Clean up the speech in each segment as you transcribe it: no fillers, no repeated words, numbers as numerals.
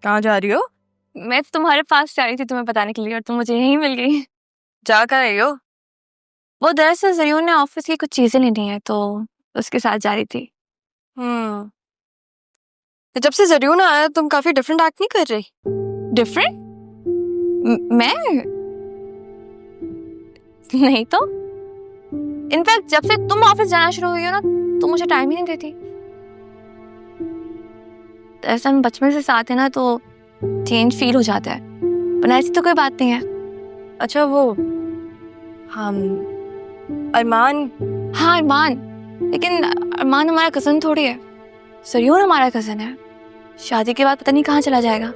कहाँ जा रही हो? मैं तो तुम्हारे पास जा रही थी तुम्हें बताने के लिए और तुम मुझे यहीं मिल गई। जा कर रही हो? वो दरअसल जरियून ने ऑफिस की कुछ चीजें लेनी है तो उसके साथ जा रही थी। जब से जरियून आया तुम काफी डिफरेंट एक्ट नहीं कर रही। डिफरेंट? मैं नहीं तो। इनफैक्ट जब से तुम ऑफिस जाना शुरू हुई हो ना तो मुझे टाइम ही नहीं देती। ऐसा हम बचपन से साथ है ना तो चेंज फील हो जाता है, पर ऐसी तो कोई बात नहीं है। अच्छा वो हम अरमान। हाँ अरमान, लेकिन अरमान हमारा कजन थोड़ी है। जरियून हमारा कजन है। शादी के बाद पता नहीं कहाँ चला जाएगा।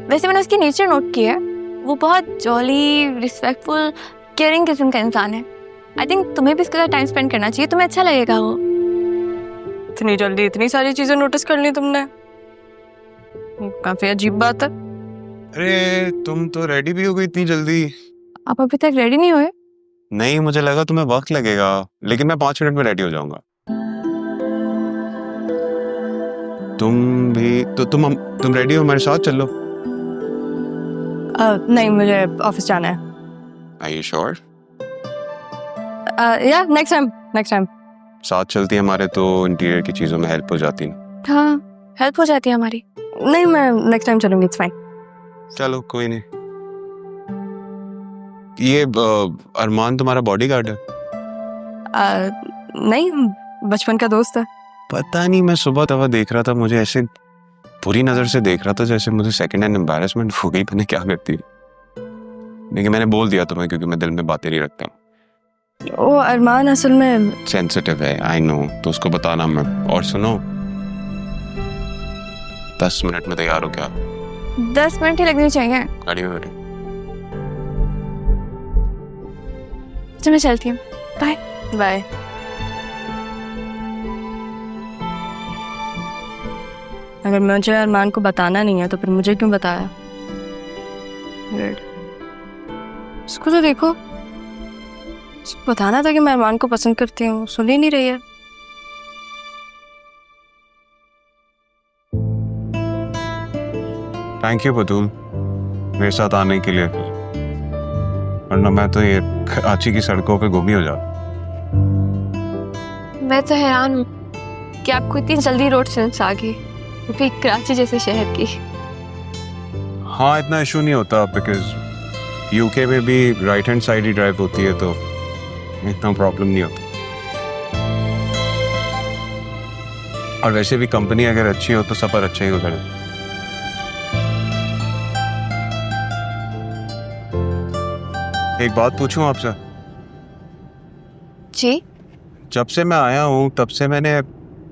वैसे मैंने उसकी नेचर नोट की है, वो बहुत जॉली, रिस्पेक्टफुल, केयरिंग किस्म का इंसान है। आई थिंक तुम्हें भी इसके साथ टाइम स्पेंड करना चाहिए, तुम्हें अच्छा लगेगा। वो इतनी जल्दी इतनी सारी चीजें नोटिस कर ली तुमने, काफी अजीब बात है। अरे तुम तो रेडी भी हो गई इतनी जल्दी? आप अभी तक रेडी नहीं हुए? नहीं, मुझे लगा तुम्हें वक्त लगेगा, लेकिन मैं 5 मिनट में रेडी हो जाऊंगा। तुम भी तो तुम रेडी हो, हमारे साथ चलो। नहीं, मुझे ऑफिस जाना है। Are you sure? या नेक्स्ट टाइम साथ चलती हमारे तो इंटीरियर की चीजों में हेल्प हो जाती। हाँ हेल्प हो जाती है हमारी। नहीं, मैं नेक्स्ट टाइम चलूंगी, इट्स फाइन। चलो कोई नहीं। ये अरमान तुम्हारा बॉडीगार्ड है? नहीं, बचपन का दोस्त है। पता नहीं, मैं सुबह तवा देख रहा था, मुझे ऐसे बुरी नजर से देख रहा था जैसे मुझे सेकंड हैंड एम्बैरेसमेंट हो गई, मैंने क्या करती। लेकिन मैंने बोल दिया तुम्हें क्योंकि मैं दिल में बातें नहीं रखता। वो अरमान असल में सेंसिटिव है, आई नो, तो उसको बताना मैं। और सुनो, 10 मिनट में तैयार हो क्या? 10 मिनट ही लगने चाहिए। खड़ी हो रही। तो मैं चलती हूँ, बाय बाय। अगर मुझे अरमान को बताना नहीं है तो फिर मुझे क्यों बताया? Weird. इसको तो देखो, इसको बताना था कि मैं अरमान को पसंद करती हूँ, सुन ही नहीं रही है। थैंक यू बतूल मेरे साथ आने के लिए, वरना मैं तो ये कराची की सड़कों पे गुम ही हो जाता। मैं तो हैरान हूँ कि आपको इतनी जल्दी रोड सेंस आ गई, वो भी कराची जैसे शहर की। हाँ, इतना इशू नहीं होता बिकॉज यूके में भी राइट हैंड साइड ही ड्राइव होती है तो इतना प्रॉब्लम नहीं होता। और वैसे भी कंपनी अगर अच्छी हो तो सफर अच्छा ही गुजरे। एक बात पूछूं आपसे? जी? जब से मैं आया हूं तब से मैंने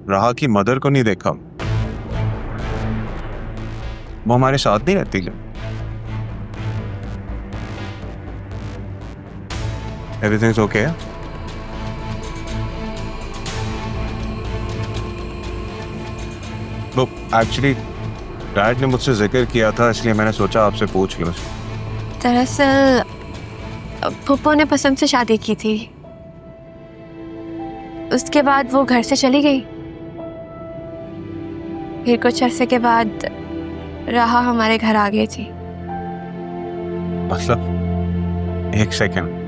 राहा की मदर को नहीं देखा। वो हमारे साथ नहीं रहती क्या? Everything's okay? वो एक्चुअली डैड ने मुझसे जिक्र किया था, इसलिए मैंने सोचा आपसे पूछ लूं। दरअसल पप्पू ने पसंद से शादी की थी, उसके बाद वो घर से चली गई। फिर कुछ अरसे के बाद राहा हमारे घर आ गई थी। मतलब एक सेकंड,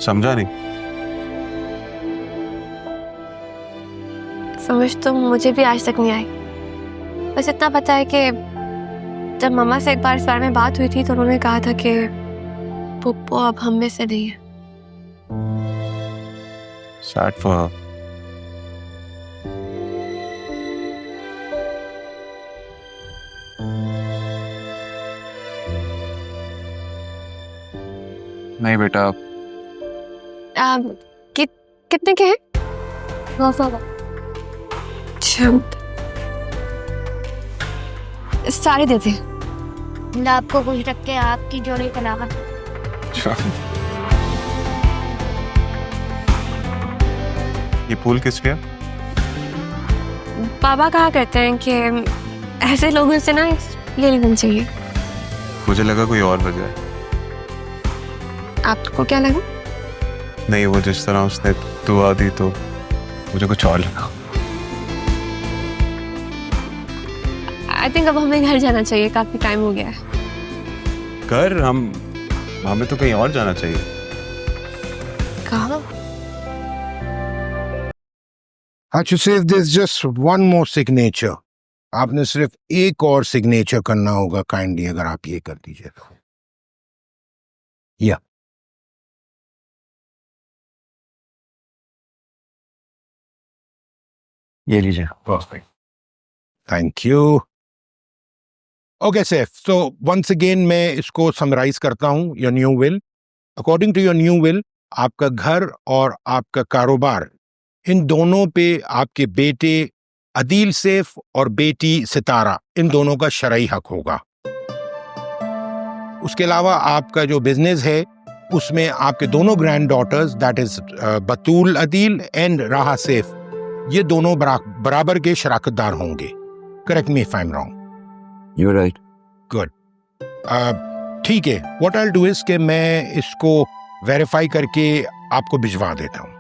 समझा नहीं। समझ तो मुझे भी आज तक नहीं आई। बस इतना पता है कि जब मम्मा से एक बार इस बारे में बात हुई थी तो उन्होंने कहा था कि पप्पू अब हम में से नहीं है। Sad for her. नहीं बेटा। कितने के हैं? 900। सारे देते हैं। आपको कुछ रख के आपकी जोड़ी बनावा। ये फूल किस लिए? पापा कहा करते हैं कि ऐसे लोगों से ना ले लेना चाहिए। मुझे लगा कोई और वजह है। आपको क्या लगा? नहीं, वो जिस तरह उसने दुआ दी तो मुझे कुछ और लगा। आई थिंक अब हमें घर जाना चाहिए, काफी टाइम हो गया है। कर हमें तो कहीं और जाना चाहिए। कहाँ? अच्छा सिर्फ this just one more signature, आपने सिर्फ एक और सिग्नेचर करना होगा काइंडली, अगर आप ये कर दीजिए तो। या ये लीजिए। Perfect, thank you. Okay safe, so once again मैं इसको समराइज करता हूं। Your new will, according to your new will, आपका घर और आपका कारोबार, इन दोनों पे आपके बेटे अदील सैफ और बेटी सितारा, इन दोनों का शरई हक होगा। उसके अलावा आपका जो बिजनेस है उसमें आपके दोनों granddaughters, that is Batool Adeel and Raha Saif, ये दोनों बराबर के शराकतदार होंगे। Correct me if I am wrong. You're right. Good, ठीक है। What I will do is कि मैं इसको वेरीफाई करके आपको भिजवा देता हूँ।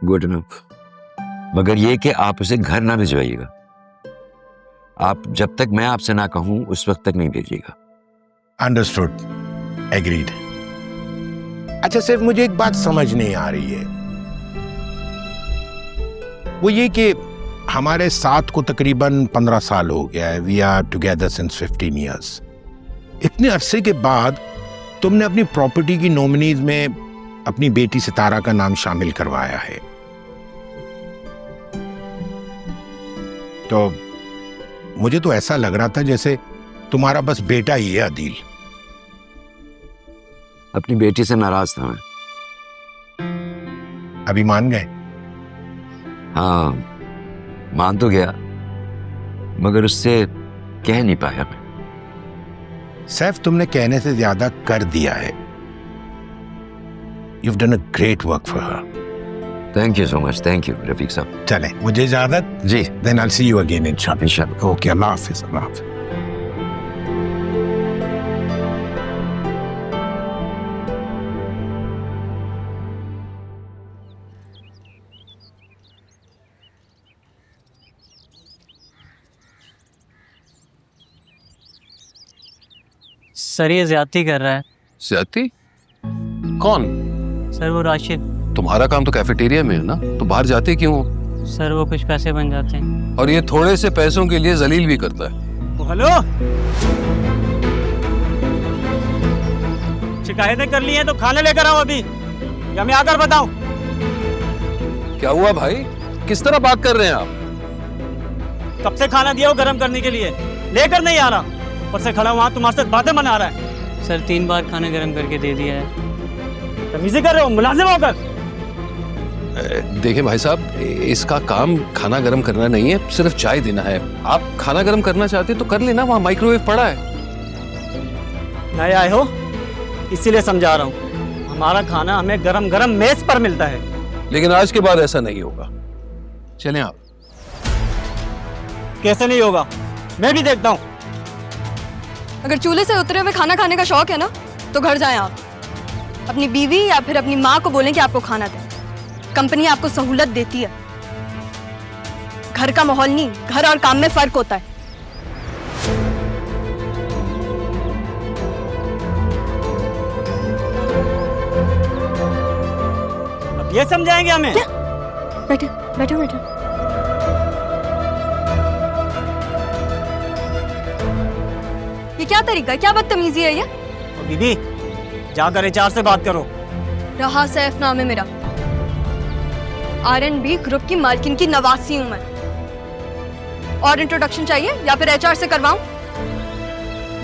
Good enough. मगर ये कि आप उसे घर ना भिजवाइएगा। आप जब तक मैं आपसे ना कहूं उस वक्त तक नहीं भेजिएगा। Understood, agreed. अच्छा सिर्फ मुझे एक बात समझ नहीं आ रही है, वो ये कि हमारे साथ को तकरीबन 15 साल हो गया है। We are together since 15 years. इतने अरसे के बाद तुमने अपनी प्रॉपर्टी की नॉमिनीज में अपनी बेटी सितारा का नाम शामिल करवाया है, तो मुझे तो ऐसा लग रहा था जैसे तुम्हारा बस बेटा ही है अदील। अपनी बेटी से नाराज था मैं। अभी मान गए? हाँ, मान तो गया, मगर उससे कह नहीं पाया मैं। सैफ, तुमने कहने से ज्यादा कर दिया है। You've done a great work for her. Thank you so much. Thank you Rafiq साहब। चलें, मुझे इजाजत। जी, Then I'll see you again इंशाल्लाह। इंशाल्लाह। ओके, अल्लाह हाफिज। अल्लाह हाफिज। सर ये ज्यादती कर रहा है। ज्यादती? कौन? सर वो राशिद। तुम्हारा काम तो कैफेटेरिया में है ना, तो बाहर जाते क्यों हो? सर वो कुछ पैसे बन जाते हैं। और ये थोड़े से पैसों के लिए जलील भी करता है। हेलो, शिकायतें कर ली हैं तो खाना लेकर आओ अभी, या मैं आकर बताऊं? क्या हुआ भाई, किस तरह बात कर रहे हैं आप? कब से खाना दिया हो गर्म करने के लिए, लेकर नहीं आ रहा। ऊपर से खड़ा वहां तुम्हारे साथ बातें बना रहा है। सर 3 बार खाना गर्म करके दे दिया है। तमीज़ी कर रहे हो मुलाजिम होकर? देखिए भाई साहब, इसका काम खाना गर्म करना नहीं है, सिर्फ चाय देना है। आप खाना गर्म करना चाहते तो कर लेना, वहाँ माइक्रोवेव पड़ा है। नए आए हो इसीलिए समझा रहा हूँ, हमारा खाना हमें गरम गरम मेज पर मिलता है। लेकिन आज के बाद ऐसा नहीं होगा। चलें आप। कैसे नहीं होगा, मैं भी देखता हूँ। अगर चूल्हे से उतरे हुए खाना खाने का शौक है ना, तो घर जाएं आप। अपनी बीवी या फिर अपनी माँ को बोलें कि आपको खाना दें। कंपनी आपको सहूलत देती है। घर का माहौल नहीं, घर और काम में फर्क होता है। अब ये समझाएंगे हमें? बैठे बैठो बैठो। ये क्या तरीका है, क्या बदतमीजी है ये? बीबी जाकर एचआर से बात करो। रहा सैफ नाम है मेरा, R&B ग्रुप की मालकिन की नवासी हूं मैं। और इंट्रोडक्शन चाहिए या फिर HR से करवाऊं?